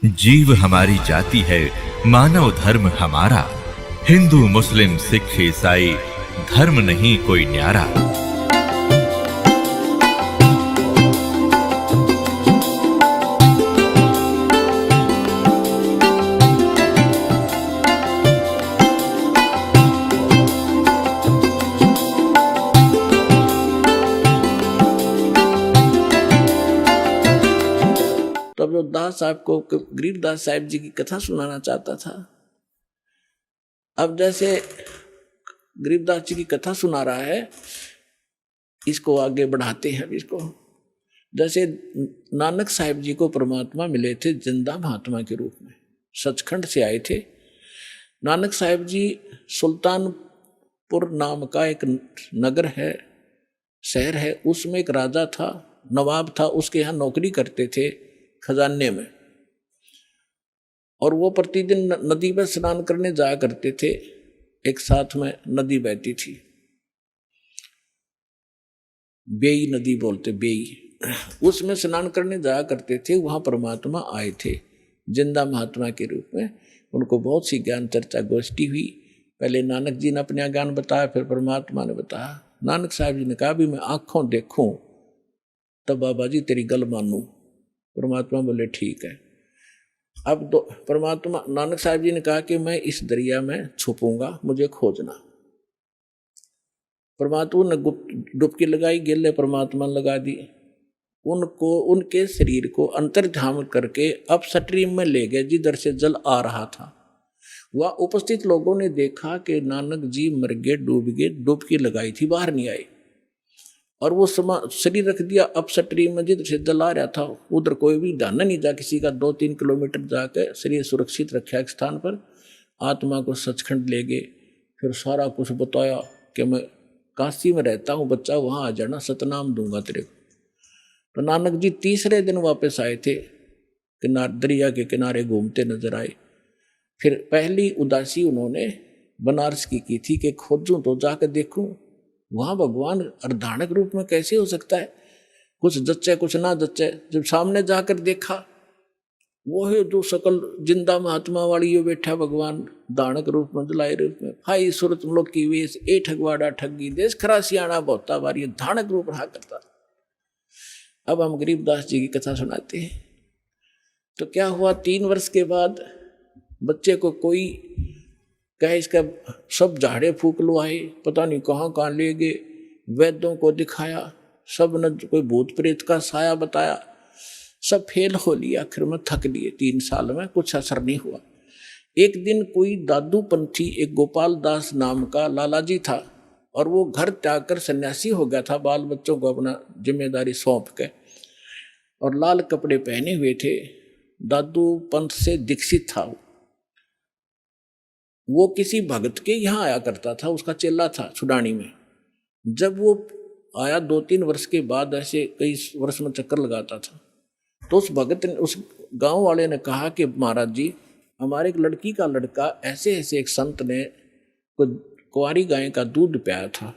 जीव हमारी जाति है, मानव धर्म हमारा। हिंदू मुस्लिम सिख ईसाई धर्म नहीं कोई न्यारा। तब जो दास साहब को गरीबदास साहब जी की कथा सुनाना चाहता था। अब जैसे गरीबदास जी की कथा सुना रहा है, इसको आगे बढ़ाते हैं। इसको जैसे नानक साहब जी को परमात्मा मिले थे जिंदा महात्मा के रूप में, सचखंड से आए थे। नानक साहब जी सुल्तानपुर नाम का एक नगर है, शहर है, उसमें एक राजा था, नवाब था, उसके यहाँ नौकरी करते थे खजाने में। और वो प्रतिदिन नदी में स्नान करने जाया करते थे। एक साथ में नदी बहती थी, बेई नदी बोलते, बेई, उसमें स्नान करने जाया करते थे। वहां परमात्मा आए थे जिंदा महात्मा के रूप में। उनको बहुत सी ज्ञान चर्चा गोष्ठी हुई। पहले नानक जी ने अपना ज्ञान बताया, फिर परमात्मा ने बताया। नानक साहब जी ने कहा भी मैं आंखों देखूं तब बाबा जी तेरी गल मानूं। परमात्मा बोले ठीक है। अब तो परमात्मा नानक साहब जी ने कहा कि मैं इस दरिया में छुपूंगा, मुझे खोजना। परमात्मा ने डुबकी लगाई, गेले परमात्मा ने लगा दी। उनको उनके शरीर को अंतर्ध्यान करके अब स्ट्रीम में ले गए जिधर से जल आ रहा था। वह उपस्थित लोगों ने देखा कि नानक जी मर गए, डूब गए। डुबकी लगाई थी, बाहर नहीं आए। और वो शरीर रख दिया अब स्ट्रीम में जिधर से जल आ रहा था। उधर कोई भी ध्यान नहीं जा किसी का। 2-3 किलोमीटर जाकर शरीर सुरक्षित रखा एक स्थान पर। आत्मा को सचखंड ले गए। फिर सारा कुछ बताया कि मैं काशी में रहता हूँ, बच्चा वहाँ आ जाना, सतनाम दूंगा तेरे को। तो नानक जी तीसरे दिन वापस आए थे, दरिया के किनारे घूमते नजर आए। फिर पहली उदासी उन्होंने बनारस की थी कि खोजूं तो जाकर देखूं वहां भगवान अर्धानक रूप में कैसे हो सकता है, कुछ जच्चे कुछ ना जच्चे। जब सामने जाकर देखा, वो है जो सकल जिंदा महात्मा वाली यो बैठा भगवान दानक रूप में, दुलाई रूप में। भाई सूरत मुल्क की वेश, ए ठगवाड़ा ठगी देश, खरा सियाणा बहुता बारी, धानक रूप रहा करता। अब हम गरीबदास जी की कथा सुनाते हैं। तो क्या हुआ, 3 वर्ष के बाद बच्चे को कोई कहे इसका सब झाड़े फूक लो आए, पता नहीं कहाँ ले गए। वैद्यों को दिखाया, सब ने कोई भूत प्रेत का साया बताया, सब फेल हो लिया। आखिर में थक लिए। 3 साल में कुछ असर नहीं हुआ। एक दिन कोई दादू पंथी, एक गोपाल दास नाम का लाला जी था, और वो घर त्याग कर सन्यासी हो गया था, बाल बच्चों को अपना जिम्मेदारी सौंप के, और लाल कपड़े पहने हुए थे। दादू पंथ से दीक्षित था। वो किसी भगत के यहाँ आया करता था, उसका चेला था छुडानी में। जब वो आया 2-3 वर्ष के बाद, ऐसे कई वर्ष में चक्कर लगाता था, तो उस भगत ने, उस गांव वाले ने कहा कि महाराज जी, हमारे एक लड़की का लड़का ऐसे ऐसे एक संत ने कुंवारी गाय का दूध पियाया था,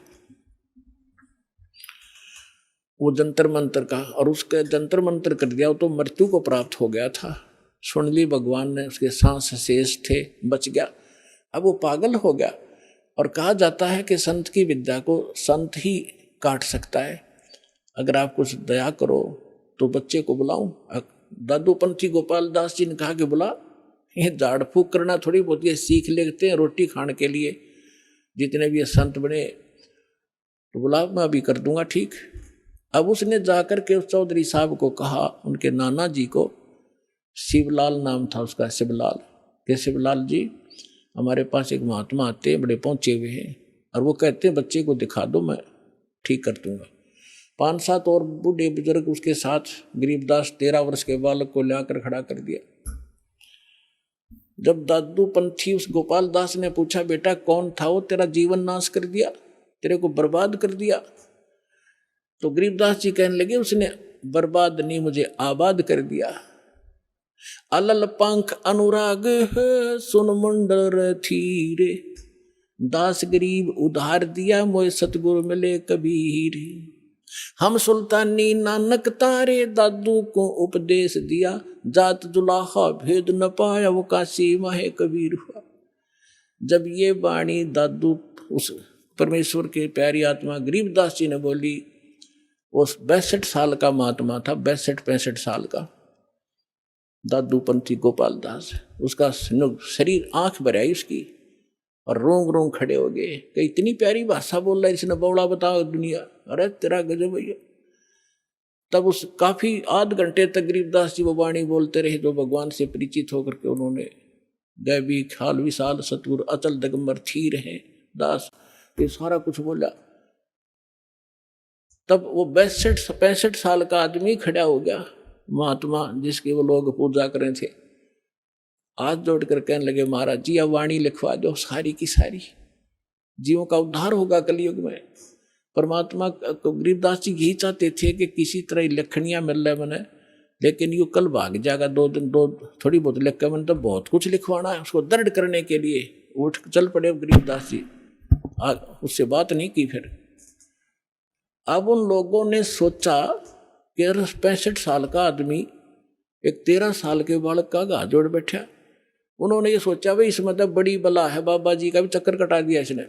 वो जंतर मंतर का, और उसके जंतर मंतर कर दिया, वो तो मृत्यु को प्राप्त हो गया था। सुन ली भगवान ने, उसके सांस शेष थे, बच गया। अब वो पागल हो गया। और कहा जाता है कि संत की विद्या को संत ही काट सकता है। अगर आप कुछ दया करो तो बच्चे को बुलाऊं। दादू पंथी गोपाल दास जी ने कहा कि बुला, ये झाड़ फूक करना थोड़ी बहुत ये सीख लेते हैं रोटी खाने के लिए, जितने भी ये संत बने, तो बुला, मैं अभी कर दूंगा ठीक। अब उसने जाकर के उस चौधरी साहब को कहा, उनके नाना जी को, शिवलाल नाम था उसका, शिवलाल, के शिवलाल जी, हमारे पास एक महात्मा आते हैं, बड़े पहुंचे हुए हैं, और वो कहते हैं बच्चे को दिखा दो, मैं ठीक कर दूंगा। 5-7 और बूढ़े बुजुर्ग उसके साथ। गरीबदास 13 वर्ष के बालक को लाकर खड़ा कर दिया। जब दादू पंथी उस गोपाल दास ने पूछा, बेटा कौन था वो, तेरा जीवन नाश कर दिया, तेरे को बर्बाद कर दिया? तो गरीबदास जी कहने लगे, उसने बर्बाद नहीं, मुझे आबाद कर दिया। अलल पंख अनुराग है, सुन मुंडर थीरे, दास गरीब उधार दिया, मोए सतगुरु मिले कबीर। हम सुल्तानी नानक तारे, दादू को उपदेश दिया, जात जुलाहा भेद न पाया वो काशी माहे कबीर हुआ। जब ये वाणी दादू उस परमेश्वर के प्यारी आत्मा गरीबदास जी ने बोली, उस 62 साल का महात्मा था, 62-65 साल का दादू पंथी गोपाल दास। उसका शरीर आंख भर आई उसकी और रोंग रोंग खड़े हो गए कि इतनी प्यारी भाषा बोल रहा है इसने, बौड़ा बताओ दुनिया, अरे तेरा गजब भैया। तब उस काफी आध घंटे तक गरीबदास जी वो वाणी बोलते रहे जो भगवान से परिचित होकर के उन्होंने दैवी ख्याल विशाल सतगुरु अचल दिगंबर थी रहे दास, ये सारा कुछ बोला। तब वो 62-65 साल का आदमी खड़ा हो गया, महात्मा जिसकी वो लोग पूजा कर रहे थे, हाथ जोड़ कर कहने लगे, महाराज जी अब वाणी लिखवा दो सारी की सारी, जीवों का उद्धार होगा कलयुग में। परमात्मा गरीबदास जी यही चाहते थे कि किसी तरह लिखनियाँ मिल रहा है मैंने, लेकिन यू कल भाग जाएगा 2 दिन, थोड़ी बहुत लिख के मैंने तो बहुत कुछ लिखवाना है। उसको दर्द करने के लिए उठ चल पड़े गरीबदास जी, उससे बात नहीं की। फिर अब उन लोगों ने सोचा कि 65 साल का आदमी एक 13 साल के बालक का हाथ जोड़ बैठा। उन्होंने ये सोचा भाई इसमें तो बड़ी बला है, बाबा जी का भी चक्कर कटा दिया इसने,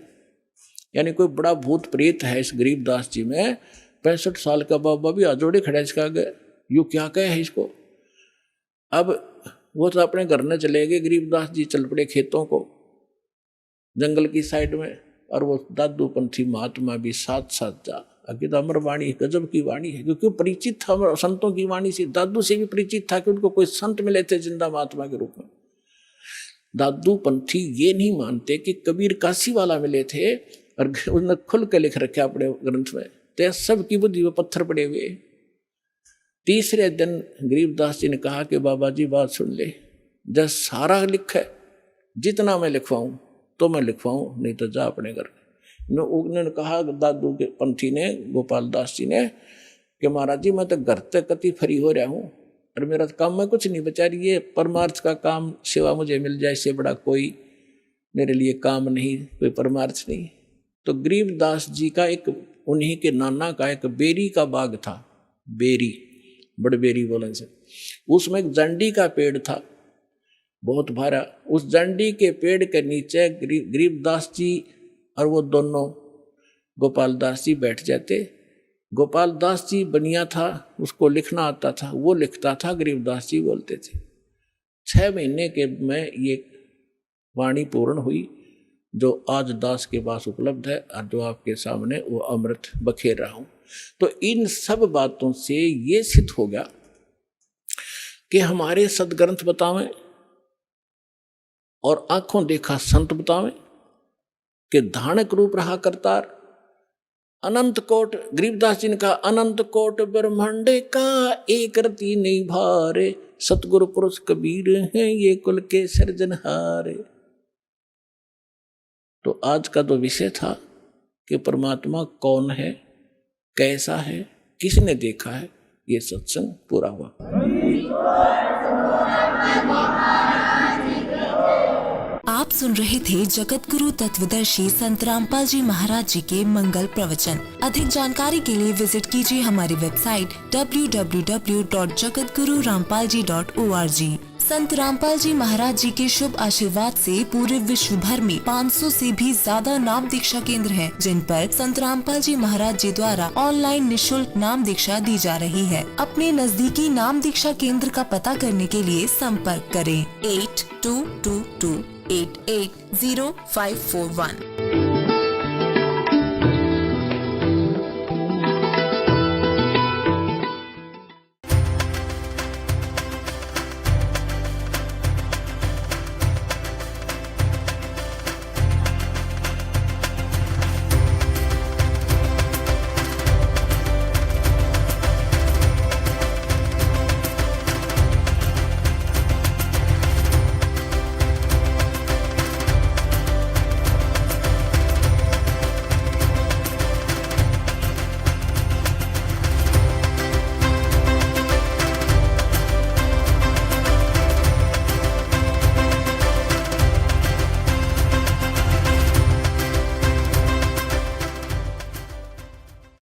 यानी कोई बड़ा भूत प्रेत है इस गरीबदास जी में। 65 साल का बाबा भी हाथ जोड़े खड़ा इसका आगे, यू क्या कहे है इसको। अब वो तो अपने घर में चले गए, गरीबदास जी चल पड़े खेतों को, जंगल की साइड में, और वो दादू पंथी महात्मा भी साथ साथ जा। आगे तो अमर वाणी गजब की वाणी है, क्योंकि परिचित था संतों की वाणी से, दादू से भी परिचित था कि उनको कोई संत मिले थे जिंदा महात्मा के रूप में। दादू पंथी ये नहीं मानते कि कबीर काशी वाला मिले थे, और उन्होंने खुल के लिख रखे अपने ग्रंथ में, तो सबकी बुद्धि में पत्थर पड़े हुए। तीसरे दिन गरीबदास जी ने कहा कि बाबा जी बात सुन ले, जब सारा लिखा है जितना मैं लिखवाऊं तो मैं लिखवाऊं, नहीं तो जा अपने घर। उन्होंने कहा दादू के पंथी ने, गोपाल दास जी ने, कि महाराज जी मैं तो घर तक कति फ्री हो रहा हूँ और मेरा काम में कुछ नहीं बचा रही है, परमार्थ का काम सेवा मुझे मिल जाए, इससे बड़ा कोई मेरे लिए काम नहीं, कोई परमार्थ नहीं। तो गरीबदास जी का एक, उन्हीं के नाना का एक बेरी का बाग था, बेरी बड़बेरी बोलन से, उसमें एक जंडी का पेड़ था बहुत भारा। उस जंडी के पेड़ के नीचे गरीबदास जी और वो दोनों गोपाल दास जी बैठ जाते। गोपाल दास जी बनिया था, उसको लिखना आता था, वो लिखता था, गरीबदास जी बोलते थे। 6 महीने के में ये वाणी पूर्ण हुई जो आज दास के पास उपलब्ध है, और जो आपके सामने वो अमृत बखेर रहा हूं। तो इन सब बातों से ये सिद्ध हो गया कि हमारे सदग्रंथ बतावें और आंखों देखा संत बतावें कि धानक रूप रहा करतार। अनंत कोट, गरीबदास जी ने कहा, अनंत कोट ब्रह्मांड का एक रति नहीं भारे, सतगुरु पुरुष कबीर हैं ये कुल के सृजनहारे। तो आज का तो विषय था कि परमात्मा कौन है, कैसा है, किसने देखा है। ये सत्संग पूरा हुआ। आप सुन रहे थे जगत गुरु तत्वदर्शी संत रामपाल जी महाराज जी के मंगल प्रवचन। अधिक जानकारी के लिए विजिट कीजिए हमारी वेबसाइट www.jagatgururampalji.org। संत रामपाल जी महाराज जी के शुभ आशीर्वाद से पूरे विश्व भर में 500 से भी ज्यादा नाम दीक्षा केंद्र हैं, जिन पर संत रामपाल जी महाराज जी द्वारा ऑनलाइन निशुल्क नाम दीक्षा दी जा रही है। अपने नजदीकी नाम दीक्षा केंद्र का पता करने के लिए संपर्क करें 8222880541।